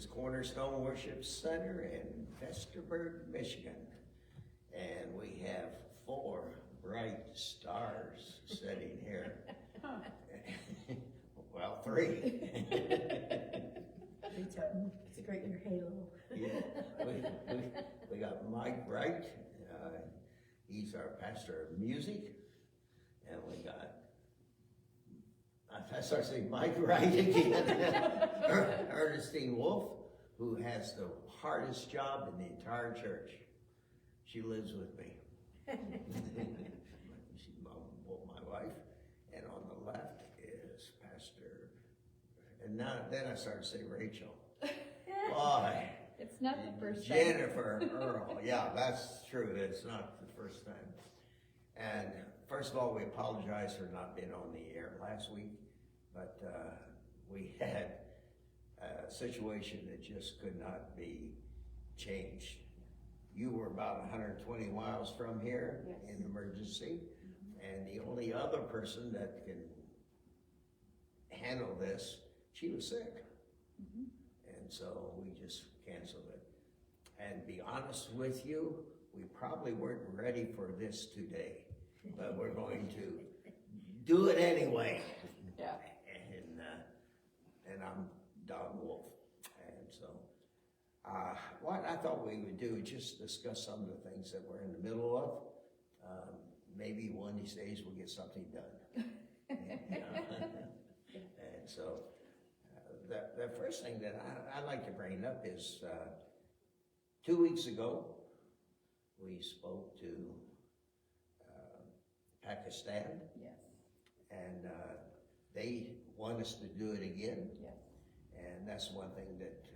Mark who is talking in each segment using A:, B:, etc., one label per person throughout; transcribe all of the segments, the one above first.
A: is Cornerstone Worship Center in Vestaburg, Michigan. And we have 4 bright stars sitting here. Well, 3.
B: It's great, your halo.
A: Yeah, we got Mike Wright. He's our pastor of music. And we got, I start saying Mike Wright again. Ernestine Wolf, who has the hardest job in the entire church. She lives with me. She's my wife. And on the left is Pastor, and now then I started to say Rachel. Boy.
C: It's not the first time.
A: Jennifer Earl. Yeah, that's true. It's not the first time. And first of all, we apologize for not being on the air last week, but we had a situation that just could not be changed. You were about 120 miles from here.
C: Yes.
A: In emergency, and the only other person that can handle this, she was sick. And so we just canceled it. And be honest with you, we probably weren't ready for this today, but we're going to do it anyway.
C: Yeah.
A: And I'm Don Wolf. And so what I thought we would do is just discuss some of the things that we're in the middle of. Maybe one of these days we'll get something done. And so the first thing that I'd like to bring up is 2 weeks ago, we spoke to Pakistan.
C: Yes.
A: And they want us to do it again.
C: Yes.
A: And that's one thing that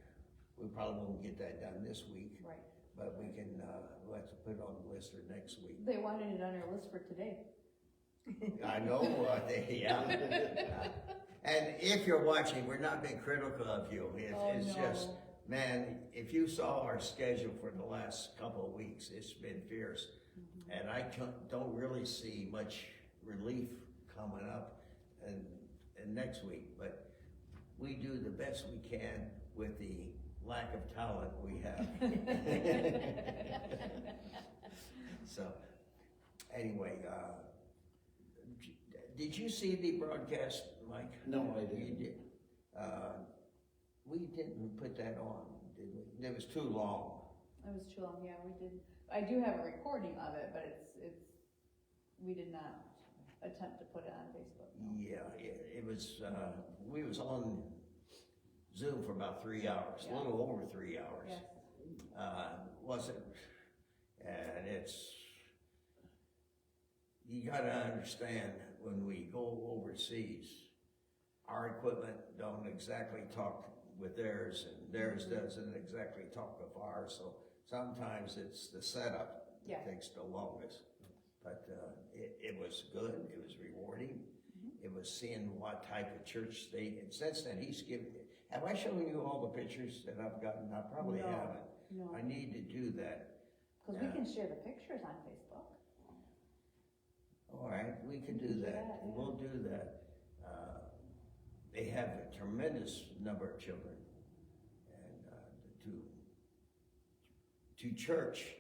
A: we probably won't get that done this week.
C: Right.
A: But we can, we'll have to put it on the list for next week.
C: They wanted it on our list for today.
A: I know, yeah. And if you're watching, we're not being critical of you. It's just, man, if you saw our schedule for the last couple of weeks, it's been fierce. And I don't really see much relief coming up and next week, but we do the best we can with the lack of talent we have. So, anyway, did you see the broadcast, Mike?
D: No, I didn't.
A: You did. We didn't put that on, did we? It was too long.
C: It was too long, yeah, we did. I do have a recording of it, but we did not attempt to put it on Facebook. No.
A: Yeah, it was, we was on Zoom for about 3 hours, a little over 3 hours.
C: Yes.
A: Wasn't, and you gotta understand, when we go overseas, our equipment don't exactly talk with theirs, and theirs doesn't exactly talk with ours, so sometimes it's the setup that takes the longest. But it was good, it was rewarding, it was seeing what type of church and since then he's given, have I shown you all the pictures that I've gotten? I probably haven't.
C: No.
A: I need to do that.
C: Because we can share the pictures on Facebook.
A: All right, we can do that.
C: Yeah.
A: We'll do that. They have a tremendous number of children, and to church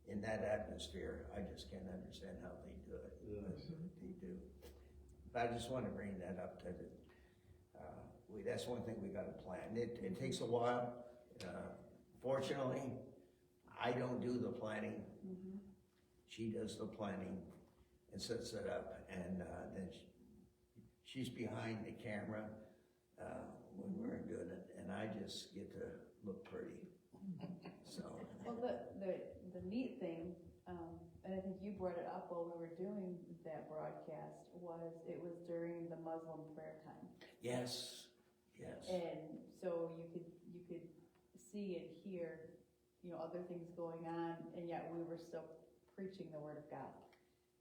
A: in that atmosphere, I just can't understand how they do it.
D: Yes.
A: They do. But I just want to bring that up that that's one thing we got to plan. It takes a while. Fortunately, I don't do the planning. She does the planning and sets it up, and then she's behind the camera when we're doing it, and I just get to look pretty. So.
C: Well, the neat thing, and I think you brought it up while we were doing that broadcast, it was during the Muslim prayer time.
A: Yes, yes.
C: And so you could see and hear, other things going on, and yet we were still preaching the word of God.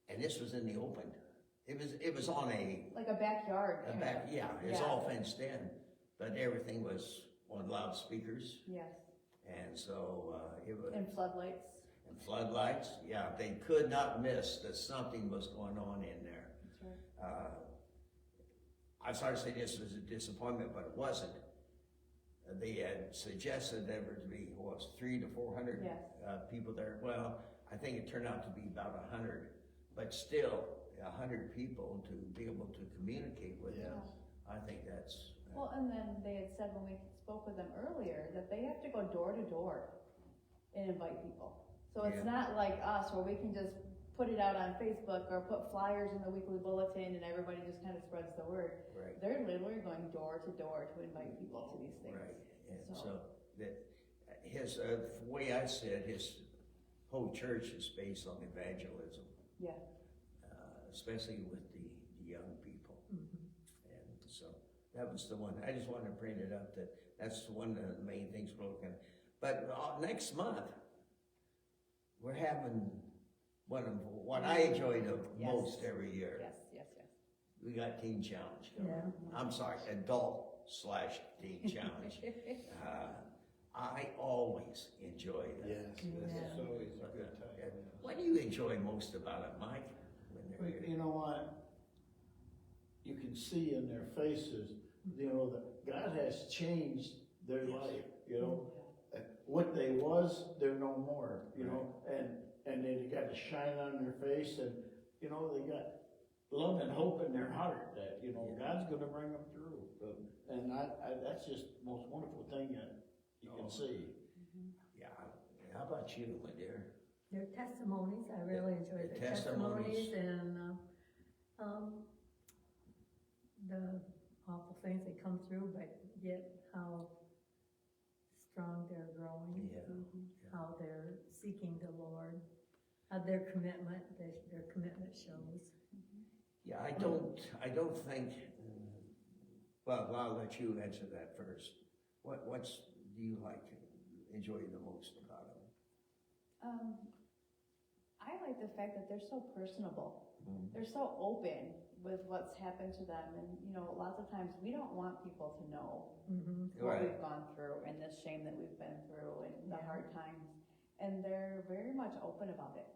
A: And this was in the open. It was on
C: like a backyard.
A: It's all fenced in, but everything was on loudspeakers.
C: Yes.
A: And so it was.
C: And floodlights.
A: And floodlights, yeah. They could not miss that something was going on in there.
C: That's right.
A: I started to say this was a disappointment, but it wasn't. they had suggested there would be, what was 300 to 400
C: Yes.
A: people there. Well, I think it turned out to be about 100, but still 100 people to be able to communicate with them. I think that's.
C: Well, and then they had said when we spoke with them earlier that they have to go door to door and invite people. So it's
A: Yeah.
C: not like us where we can just put it out on Facebook or put flyers in the weekly bulletin and everybody just kind of spreads the word.
A: Right.
C: They're literally going door to door to invite people to these things.
A: Right, and so that his, the way I said, his whole church is based on evangelism.
C: Yeah.
A: Especially with the young people. And so that was the one, I just wanted to bring it up, that's one of the main things we're looking at. But next month, we're having one of what I enjoy the
C: Yes.
A: most every year.
C: Yes.
A: We got Teen Challenge coming.
B: Yeah.
A: I'm sorry, Adult/Teen Challenge. I always enjoy that.
D: Yes,
B: Yeah.
D: it's always a good time.
A: What do you enjoy most about it, Mike? When they're
D: But
A: here?
D: you know what? You can see in their faces, you know, that God has changed their life, you know? What they was, they're no more, you know? And they got a shine on their face and, you know, they got love and hope in their heart that, you know, God's gonna bring them through. And that's just the most wonderful thing that you can see.
A: Yeah, how about you, my dear?
B: Their testimonies, I really enjoy
A: The
B: their
A: testimonies.
B: testimonies and, the awful things that come through, but yet how strong they're growing.
A: Yeah.
B: How they're seeking the Lord, their commitment shows.
A: Yeah, I don't think, well, I'll let you answer that first. What's do you enjoy the most about them?
C: I like the fact that they're so personable.
A: Mm-hmm.
C: They're so open with what's happened to them, and lots of times we don't want people to know what
A: Right.
C: we've gone through and the shame that we've been through and the
B: Yeah.
C: hard times, and they're very much open about it,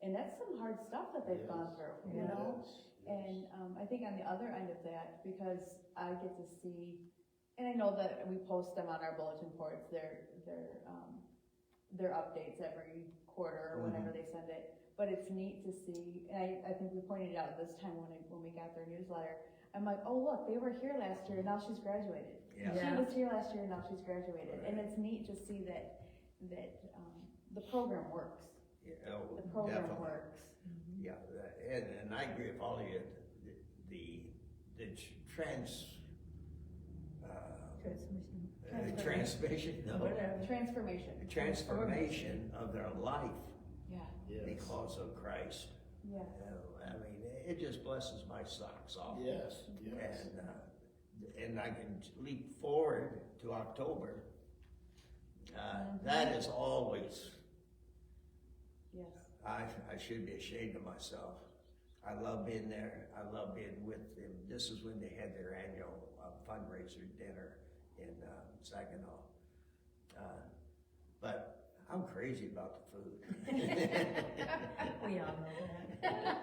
C: and that's some hard stuff that they've gone through, you
B: Yeah.
C: know.
D: Yes.
C: And I think on the other end of that, because I get to see, and I know that we post them on our bulletin boards, their updates every quarter or whenever they send it. But it's neat to see, and I think we pointed it out this time when we got their newsletter. I'm like, oh look, they were here last year, now she's graduated.
A: Yeah.
C: She
B: Yeah.
C: was here last year, now she's graduated, and it's neat to see that the program works.
A: Yeah, oh,
C: The program
A: definitely.
C: works.
A: Yeah, and I agree with all of you. The
B: Transmission.
C: Transformation.
A: the transformation of their life
C: Yeah.
D: Yes.
A: because of Christ.
C: Yeah.
A: I mean, it just blesses my socks off.
D: Yes, yes.
A: And I can leap forward to October. That is always,
C: Yes.
A: I should be ashamed of myself. I love being there. I love being with them. This is when they had their annual fundraiser dinner in Saginaw. But I'm crazy about the food.
B: We all know that.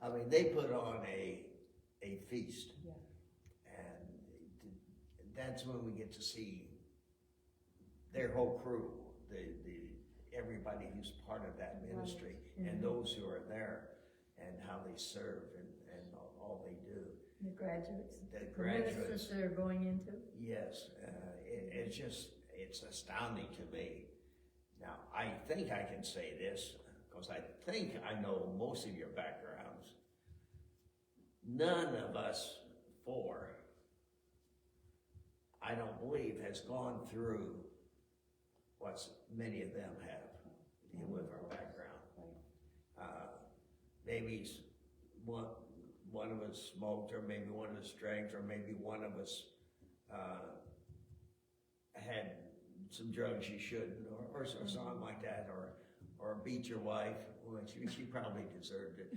A: I mean, they put on a feast.
C: Yeah.
A: And that's when we get to see their whole crew, everybody who's part of that ministry, and those who are there, and how they serve and all they do.
B: The graduates.
A: The
B: ministers
A: graduates.
B: they're going into.
A: Yes, it's astounding to me. Now, I think I can say this, because I think I know most of your backgrounds. None of us four, I don't believe, has gone through what many of them have with our background. Maybe one of us smoked, or maybe one of us drank, or maybe one of us had some drugs you shouldn't, or something like that, or beat your wife, which she probably deserved it.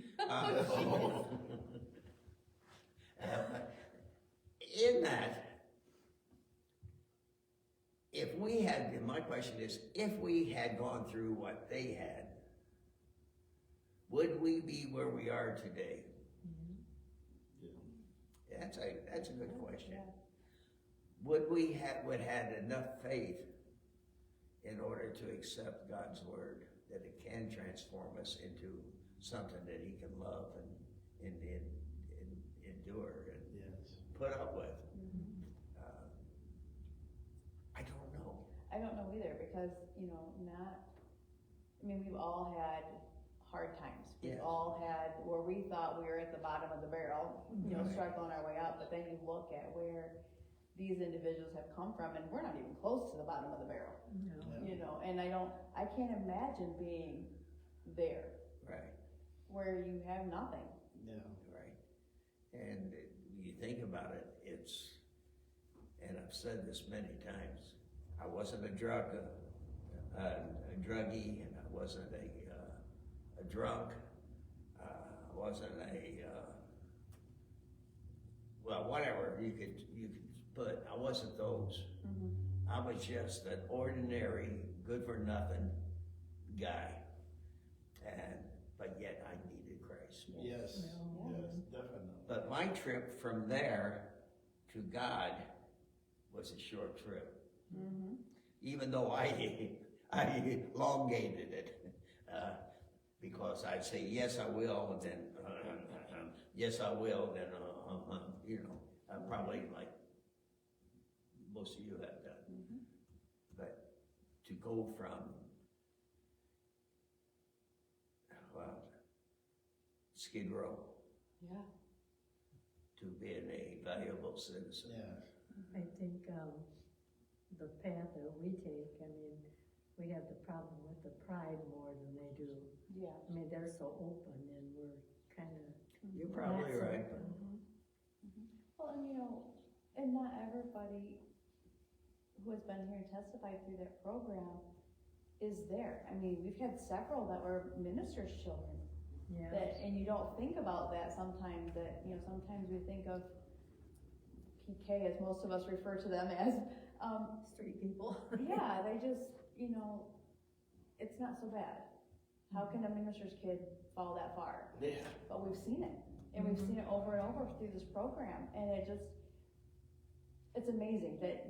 A: In that, my question is, if we had gone through what they had, would we be where we are today? That's a good question. would had enough faith in order to accept God's word, that it can transform us into something that he can love and endure and
D: Yes.
A: put up with.
C: Mhm.
A: I don't know.
C: I don't know either, because, you know, we've all had hard times. We've
A: Yes.
C: all had where we thought we were at the bottom of the barrel, you know,
A: Right.
C: struggling our way up, but then you look at where these individuals have come from, and we're not even close to the bottom of the barrel,
B: No.
D: Yeah.
C: you know, and I can't imagine being there,
A: Right,
C: where you have nothing.
D: Yeah.
A: right. And you think about it, and I've said this many times, I wasn't a druggie, and I wasn't a drunk, I wasn't well, whatever you could put, I wasn't those. I was just an ordinary, good-for-nothing guy, but yet I needed Christ.
D: Yes,
B: Yeah.
D: yes, definitely.
A: But my trip from there to God was a short trip, even though I elongated it, because I'd say, yes, I will, and then, yes, I will, then, you know, probably like most of you have done. But to go from, well, Skid Row
C: Yeah.
A: to being a valuable citizen.
D: Yeah.
B: I think, the path that we take, I mean, we have the problem with the pride more than they do.
C: Yeah.
B: I mean, they're so open and we're kinda.
A: You're probably
B: not so
A: right.
B: open.
C: Well, and you know, and not everybody who has been here and testified through that program is there. I mean, we've had several that were ministers' children.
B: Yeah.
C: And you don't think about that sometimes, that, you know, sometimes we think of PK, as most of us refer to them as,
B: Street people.
C: yeah, they just, you know, it's not so bad. How can a minister's kid fall that far?
D: Yeah.
C: But we've seen it, and we've seen it over and over through this program, and it's amazing that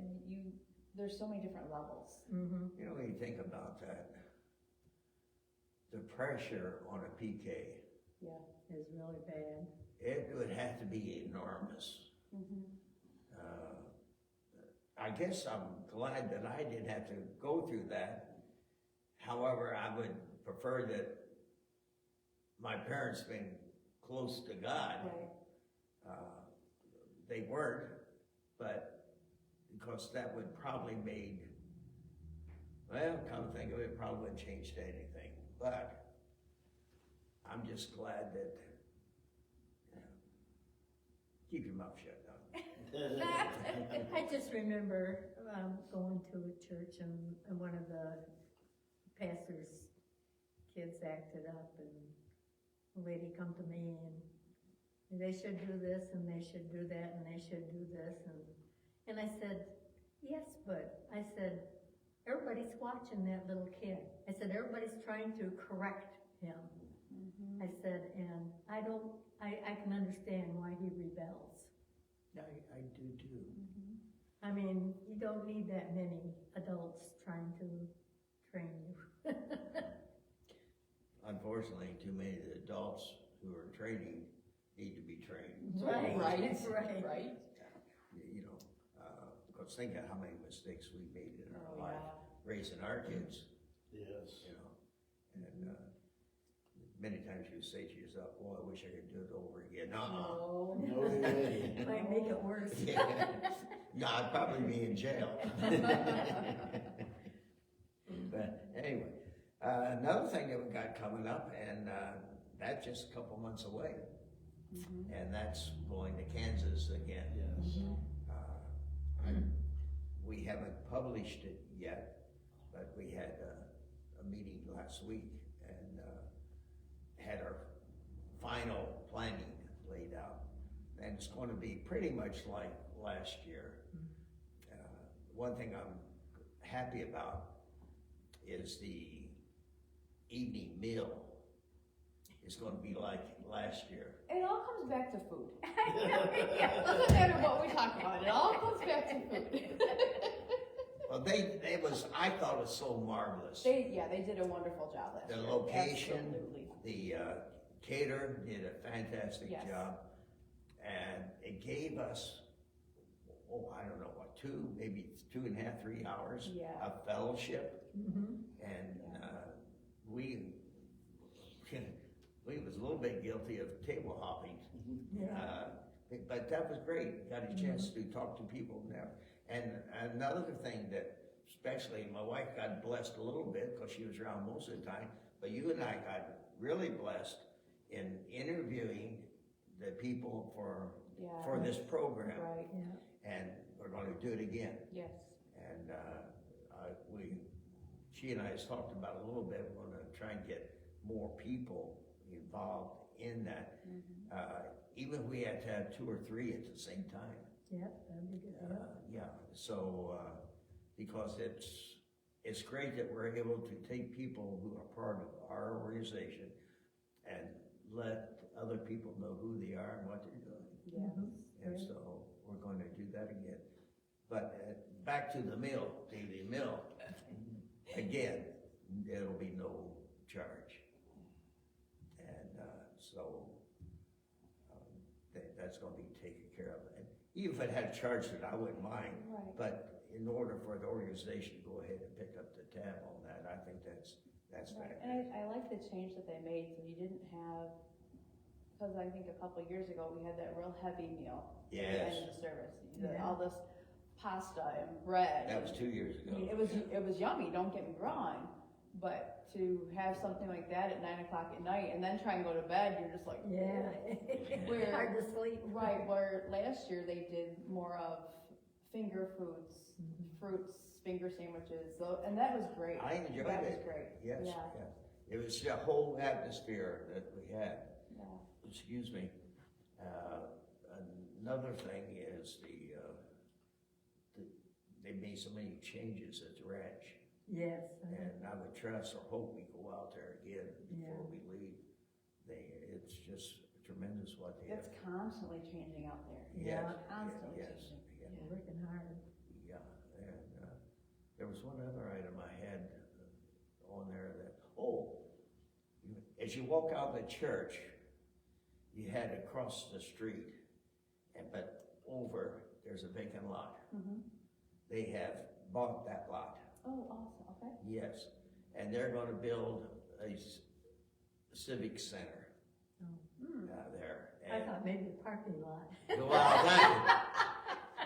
C: there's so many different levels.
B: Mm-hmm.
A: You know, when you think about that, the pressure on a PK,
C: Yeah.
B: Is really bad.
A: it would have to be enormous. I guess I'm glad that I didn't have to go through that. However, I would prefer that my parents been close to God.
C: Right.
A: They weren't, but because that would probably well, come to think of it, probably wouldn't change to anything. But I'm just glad that, keep your mouth shut, Doug.
B: I just remember, going to a church and one of the pastor's kids acted up, and a lady come to me and they should do this and they should do that and they should do this, and I said, yes, but I said, everybody's watching that little kid. I said, everybody's trying to correct him. I said, and I can understand why he rebels.
A: I do too.
B: I mean, you don't need that many adults trying to train you.
A: Unfortunately, too many of the adults who are training need to be trained.
B: Right.
A: You know, because think of how many mistakes we made in
C: Oh,
A: our life, raising our kids,
D: Yes.
A: you know, and many times you say to yourself, "Boy, I wish I could do it over again."
C: No.
D: No way.
B: Might make it worse.
A: No, I'd probably be in jail. But anyway, another thing that we got coming up, and that's just a couple months away, and that's going to Kansas again.
D: Yes.
A: We haven't published it yet, but we had a meeting last week and had our final planning laid out. And it's going to be pretty much like last year. One thing I'm happy about is the evening meal it's gonna be like last year.
C: It all comes back to food. Doesn't matter what we talk about, it all comes back to food.
A: Well, I thought it was so marvelous.
C: They did a wonderful job last
A: The
C: year.
A: location,
C: Absolutely.
A: the caterer did a fantastic
C: Yes.
A: job. And it gave us, I don't know what, maybe 2.5, 3 hours
C: Yeah.
A: of fellowship.
B: Mm-hmm.
A: And we was a little bit guilty of table hopping.
B: Yeah.
A: But that was great. Got a chance to talk to people now. And another thing that, especially my wife got blessed a little bit because she was around most of the time, but you and I got really blessed in interviewing the people for this program.
C: Right,
B: Yeah.
A: And we're going to do it again.
C: yes.
A: And she and I has talked about it a little bit. We're going to try and get more people involved in that. Even if we had to have 2 or 3 at the same time.
B: Yep, that'd be good.
A: Yeah, so, because it's great that we're able to take people who are part of our organization and let other people know who they are and what they're doing.
C: Yeah.
B: Mhm.
A: And
B: Great.
A: so we're going to do that again. But back to the mill, again, there'll be no charge. And so that's going to be taken care of. And even if it had charged it, I wouldn't mind.
C: Right.
A: But in order for the organization to go ahead and pick up the tab on that, I think that's
C: Right.
A: fair.
C: And I like the change that they made, so you didn't have, because I think a couple of years ago, we had that real heavy meal. At the
A: Yes.
C: end of the service.
B: Yeah.
C: All this pasta and bread.
A: That was 2 years
C: I
A: ago.
C: mean, it was yummy, don't get me wrong, but to have something like that at 9 o'clock at night and then try and go to bed, you're just like,
B: Yeah.
C: Where-
B: Hard to sleep.
C: right, where last year they did more of finger foods, fruits, finger sandwiches, so, and that was great.
A: I enjoyed
C: That was
A: it.
C: great.
A: Yes,
C: Yeah,
A: yes. It was the whole atmosphere that we had.
C: yeah.
A: Excuse me. Another thing is they made so many changes at the ranch.
B: Yes.
A: And I would trust or hope we go out there again before
B: Yeah.
A: we leave. It's just tremendous what they have.
C: It's constantly changing out there.
B: Yeah.
C: Constantly
A: Yes,
C: changing.
A: yeah,
B: They're working hard.
A: yeah. And there was one other item I had on there that, as you walk out of the church, you had to cross the street, but over, there's a vacant lot.
C: Mhm.
A: They have bought that lot.
C: Oh, awesome, okay.
A: Yes, and they're gonna build a civic center
C: Hmm.
A: there.
B: I
A: And,
B: thought maybe a parking lot.
A: well,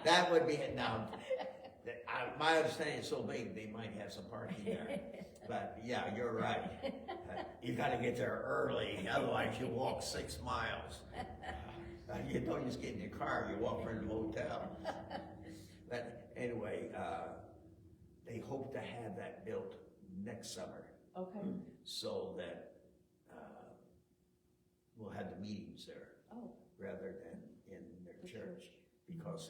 A: that would be it now. My understanding is so big, they might have some parking there. But yeah, you're right. You gotta get there early, otherwise you walk 6 miles. You don't just get in your car, you walk from the motel. But anyway, they hope to have that built next summer
C: Okay,
A: so that we'll have the meetings there
C: oh,
A: rather than in their
C: The
A: church. Because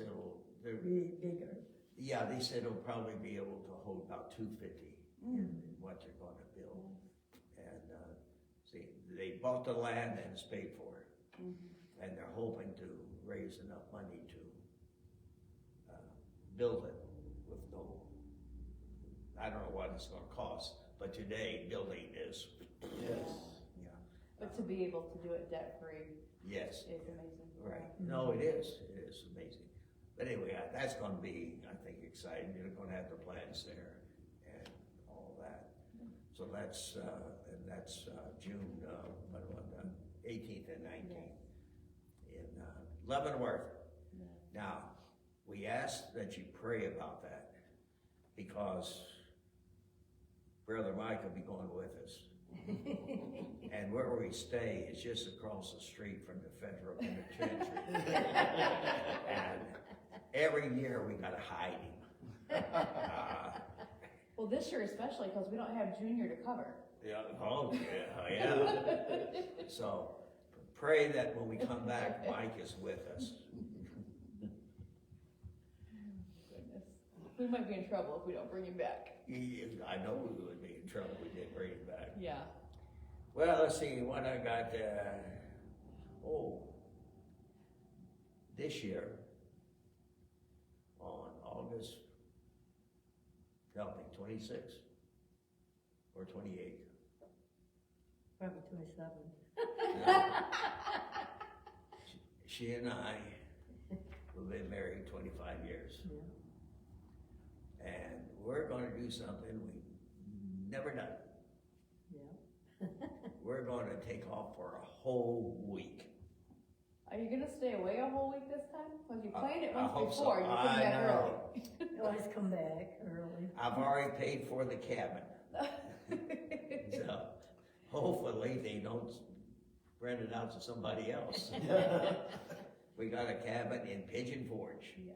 A: they're,
B: Be bigger.
A: yeah, they said it'll probably be able to hold about 250
C: Mm.
A: in what they're gonna build. And, see, they bought the land and it's paid for.
C: Mhm.
A: And they're hoping to raise enough money to build it with no, I don't know what it's gonna cost, but today, building is,
D: Yes.
A: yeah,
C: But to be able to do it debt-free
A: yes.
C: is amazing.
A: Right, no, it is amazing. But anyway, that's gonna be, I think, exciting, they're gonna have the plans there and all that. So that's June, 18th and 19th in Leavenworth.
C: Yeah.
A: Now, we ask that you pray about that because Brother Mike will be going with us. And where we stay is just across the street from the federal penitentiary. And every year we gotta hide him.
C: Well, this year especially, because we don't have Junior to cover.
A: Yeah, yeah. So pray that when we come back, Mike is with us.
C: Goodness. We might be in trouble if we don't bring him back.
A: I know we would be in trouble if we didn't bring him back.
C: Yeah.
A: Well, let's see what I got, this year, on August, help me, 26th or 28th?
B: Probably 27.
A: She and I have been married 25 years.
B: Yeah,
A: And we're gonna do something we never done.
B: yeah.
A: We're gonna take off for a whole week.
C: Are you gonna stay away a whole week this time? Cause you planned it
A: I
C: once
A: hope so.
C: before, you
A: I
C: come back
A: know.
C: early.
B: You always come back early.
A: I've already paid for the cabin, so hopefully they don't rent it out to somebody else. We got a cabin in Pigeon Forge,
C: Yes.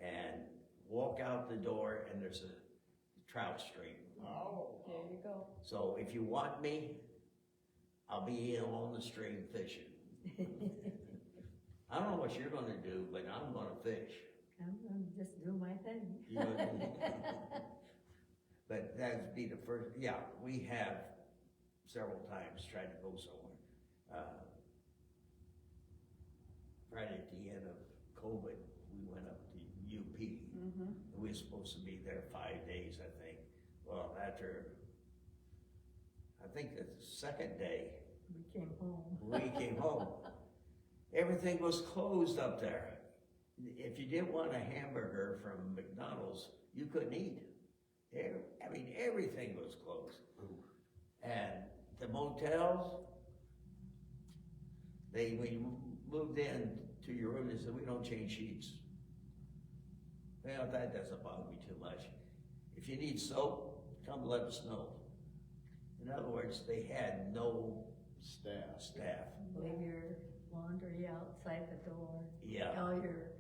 A: and walk out the door and there's a trout stream.
D: Oh.
C: There you go.
A: So if you want me, I'll be on the stream fishing. I don't know what you're gonna do, but I'm gonna fish.
B: I'm gonna just do my thing.
A: You know, but that'd be the first, yeah, we have several times tried to go somewhere. Right at the end of COVID, we went up to UP.
C: Mm-hmm.
A: We were supposed to be there 5 days, I think. Well, after, I think the second day,
B: We came home.
A: we came home. Everything was closed up there. If you didn't want a hamburger from McDonald's, you couldn't eat. I mean, everything was closed. And the motels, when you moved in to your room, they said, we don't change sheets. Well, that doesn't bother me too much. If you need soap, come let us know. In other words, they had no staff.
B: Leave your laundry outside the door.
A: Yeah.
B: All your,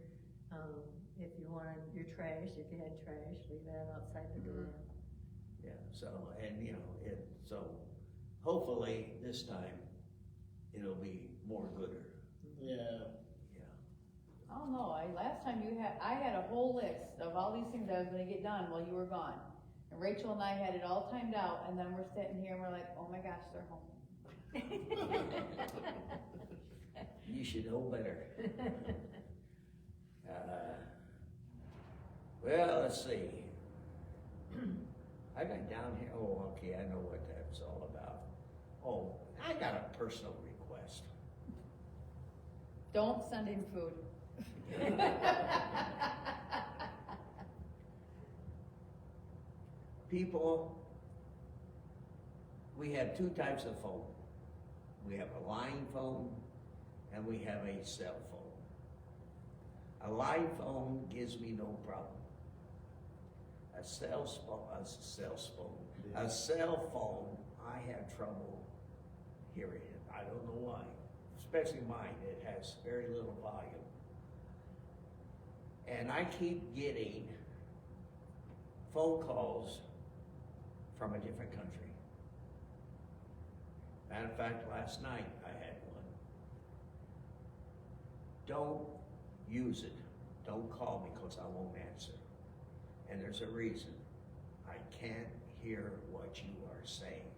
B: if you wanted your trash, if you had trash, leave that outside the door.
A: Yeah, so, and so hopefully this time it'll be more gooder.
D: Yeah.
A: Yeah.
C: I don't know, last time I had a whole list of all these things I was gonna get done while you were gone. And Rachel and I had it all timed out, and then we're sitting here and we're like, oh my gosh, they're home.
A: You should know better. Well, let's see. I got down here, okay, I know what that's all about. Oh, I got a personal request.
C: Don't send in food.
A: People, we have two types of phone. We have a line phone and we have a cell phone. A line phone gives me no problem. A cell phone, I have trouble hearing it. I don't know why. Especially mine, it has very little volume. And I keep getting phone calls from a different country. Matter of fact, last night I had one. Don't use it. Don't call me because I won't answer. And there's a reason. I can't hear what you are saying.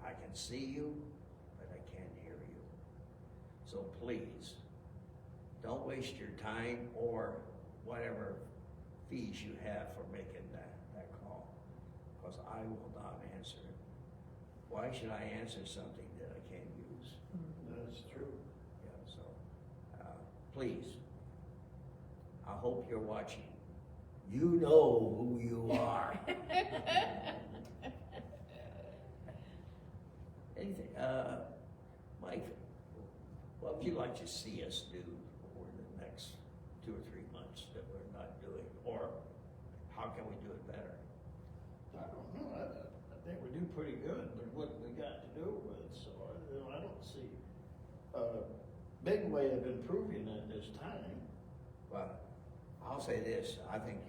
A: I can see you, but I can't hear you. So please, don't waste your time or whatever fees you have for making that call, because I will not answer it. Why should I answer something that I can't use?
D: That's true.
A: Yeah, so, please, I hope you're watching. You know who you are. Anything, Mike, what would you like to see us do over the next 2 or 3 months that we're not doing? Or how can we do it better?
D: I don't know, I think we do pretty good with what we got to do with it, so I don't see a big way of improving at this time.
A: Well, I'll say this, I think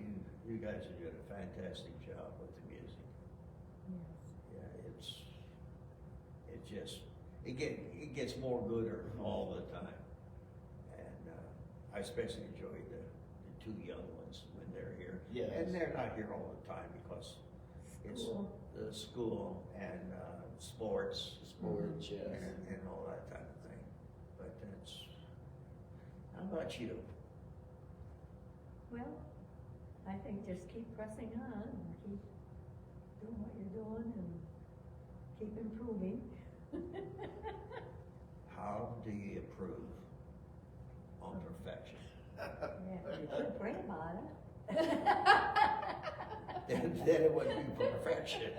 A: you guys are doing a fantastic job with the music.
B: Yes.
A: Yeah, it gets more gooder all the time. And I especially enjoy the 2 young ones when they're here.
D: Yes.
A: And they're not here all the time because it's,
B: School.
A: the school and, sports.
D: Sports, yes.
A: And all that type of thing, but that's, how about you?
B: Well, I think just keep pressing on and keep doing what you're doing and keep improving.
A: How do you improve on perfection?
B: Yeah, you should pray about it.
A: Then it wouldn't be perfection.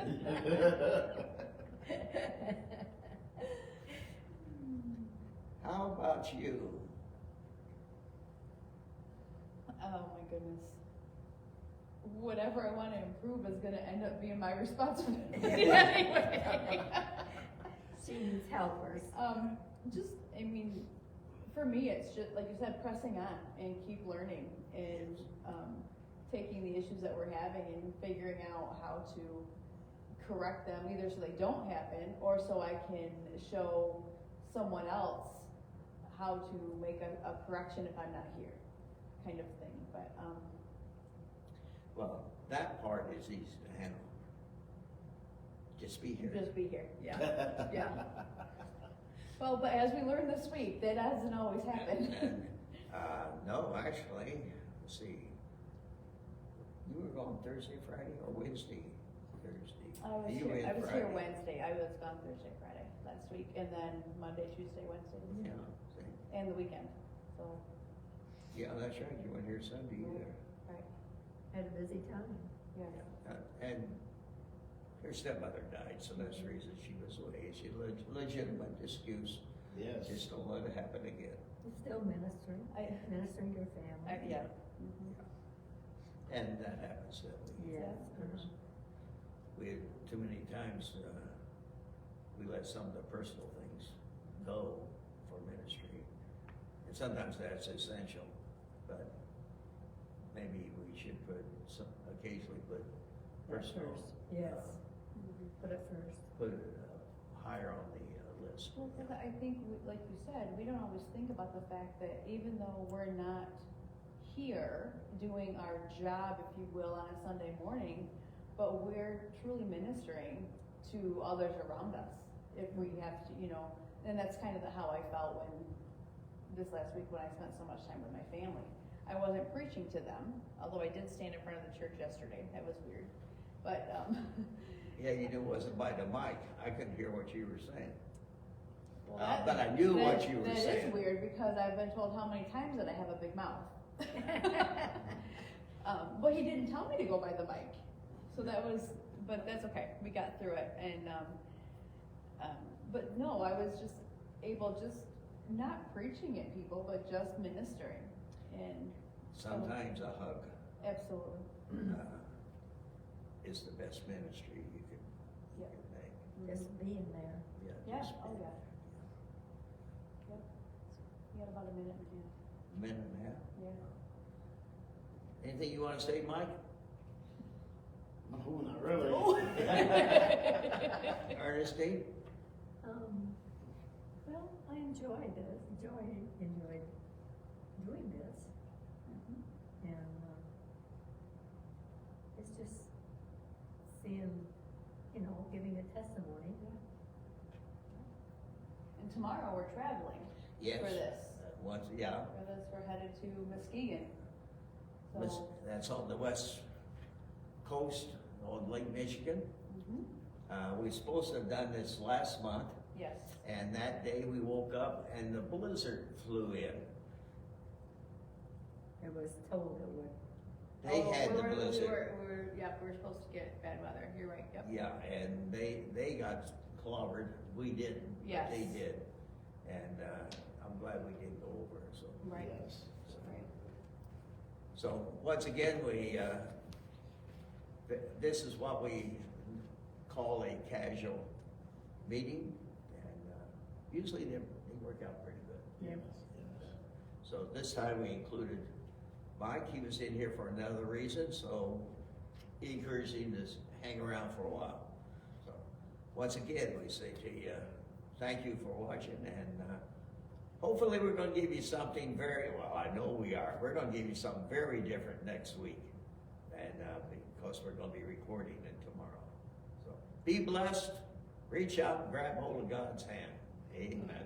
A: How about you?
C: Oh my goodness. Whatever I want to improve is gonna end up being my responsibility anyway.
B: She needs helpers.
C: Just, I mean, for me, it's just, like you said, pressing on and keep learning and, taking the issues that we're having and figuring out how to correct them, either so they don't happen, or so I can show someone else how to make a correction if I'm not here, kind of thing, but,
A: Well, that part is easy to handle. Just be here.
C: just be here, yeah, yeah. Well, but as we learned this week, that doesn't always happen.
A: And, no, actually, let's see. You were gone Thursday, Friday, or Wednesday? Thursday.
C: I was
A: You were in
C: here, I was here
A: Friday.
C: Wednesday, I was gone Thursday, Friday, last week, and then Monday, Tuesday, Wednesday, this
A: Yeah,
C: week,
A: see.
C: and the weekend, so,
A: Yeah, that's right, you weren't here Sunday either.
C: right,
B: Had a busy time.
C: yes.
A: And her stepmother died, so that's the reason she was away. She had legitimate excuse,
D: Yes.
A: just don't let it happen again.
B: You're still ministering, ministering to your family.
C: Yeah. Mhm.
A: And that happens that way.
B: Yes.
A: We had too many times, we let some of the personal things go for ministry. And sometimes that's essential, but maybe we should occasionally put personal.
B: First, yes.
C: Mhm.
B: Put it first.
A: Put it higher on the list.
C: Well, 'cause I think, like you said, we don't always think about the fact that even though we're not here doing our job, if you will, on a Sunday morning, but we're truly ministering to others around us. If we have to, and that's kind of how I felt when, this last week when I spent so much time with my family. I wasn't preaching to them, although I did stand in front of the church yesterday, that was weird, but,
A: Yeah, it wasn't by the mic. I couldn't hear what you were saying.
C: well,
A: But I knew what you were
C: That
A: saying.
C: is weird, because I've been told how many times that I have a big mouth. But he didn't tell me to go by the mic, so but that's okay, we got through it, and, but no, I was just able, not preaching at people, but just ministering, and.
A: Sometimes a hug
C: Absolutely.
A: is the best ministry you can
C: Yeah.
A: make.
B: Just being there.
C: Yeah,
A: just
C: oh,
A: be-
C: yeah. Yep, we got about a minute and a
A: Minute and a half.
C: half, yeah.
A: Anything you wanna say, Mike?
D: No, not really.
A: Ernestine?
B: Well, I enjoyed doing this,
C: Mhm.
B: and, it's just seeing, giving a testimony.
C: And tomorrow we're traveling
A: Yes.
C: for this.
A: Yeah.
C: We're headed to Muskegon. So,
A: That's on the west coast on Lake Michigan.
C: mhm.
A: We were supposed to have done this last month,
C: Yes,
A: and that day we woke up and the blizzard flew in.
B: It was told it would.
A: They had the
C: we
A: blizzard.
C: were supposed to get bad weather, you're right, yep.
A: Yeah, and they got clobbered. We didn't, but
C: Yes.
A: they did. And, I'm glad we didn't go over, so.
C: Right,
D: Yes.
C: right.
A: So, once again, this is what we call a casual meeting, and, usually they work out pretty good.
B: Yep.
D: Yes.
A: So this time we included Mike. He was in here for another reason, so he encouraged him to hang around for a while. So, once again, we say to you, thank you for watching, and, hopefully we're gonna give you something I know we are. We're gonna give you something very different next week. And, because we're gonna be recording it tomorrow. So, Be blessed, reach out and grab hold of God's hand. Amen.